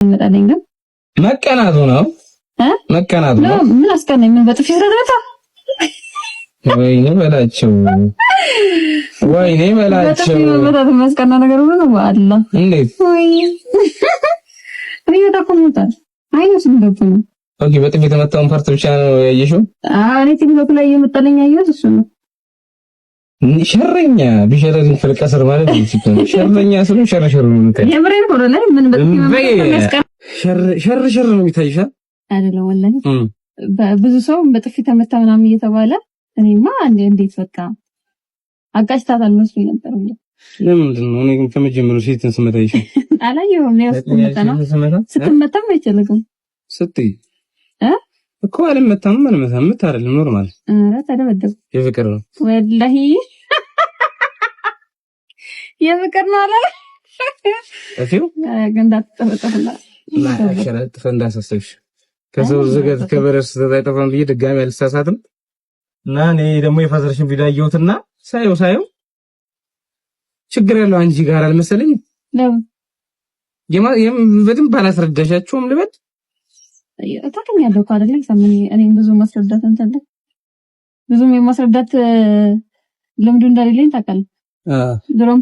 ይመጣልኝ ግን መቀናቱ ነው መቀናቱ ነው። ምን አስቀናኝ? ምን በጥፊ ረዳታ ወይኔ በላቸው በጥፊ መመታት የሚያስቀና ነገር ሁሉ ነው። አላህ እንዴት ወይ እኔ ተቆምጣል አይነስ እንደው ኦኬ። በጥፊ የተመታውን ፓርት ብቻ ነው ያየሽው? እኔ ቲክቶክ ላይ የመጣልኝ ያየሁት እሱ ነው። ሸረኛ ቢሸረኝ ፍልቀሰር ማለት ነው። ሸረኛ ስለ ሸረሸር ነው እንትን የምሬን ሆነ ላይ ምን በጥፊ መመታት ሸር ነው የሚታይሻል አይደለም? ወላሂ ብዙ ሰው በጥፊ ተመታ ምናምን እየተባለ እኔማ እንዴት በቃ አጋጭታታል መስሎኝ ነበር። ለምንድን ነው እኔ ግን ከመጀመሩ ሴትን ስመታ ይሻል አላየሁም። ነው ስትመታም አይችልም ስትይ እኮ አልመታም አይደለም ኖርማል። ተደበደብ የፍቅር ነው ወላሂ የፍቅር ነው አለ እፊው ገንዳ ተጠፈጠፈላ ማሻአላ ፈንዳሳሰሽ ከሰው ዘገት ከበረስ ተጣጣፈን ብዬ ድጋሚ አልሳሳትም። እና እኔ ደግሞ የፋዘርሽን ቪዲዮ አየሁትና ሳየው ችግር ያለው አንጂ ጋር አልመሰለኝ ነው በደንብ ባላስረዳሻቸውም ልበል ታውቂኛለሁ እኮ አይደለም ሰምን እኔም ብዙ ማስረዳት እንትን ብዙም የማስረዳት ልምዱ እንደሌለኝ ታውቃለህ ድሮም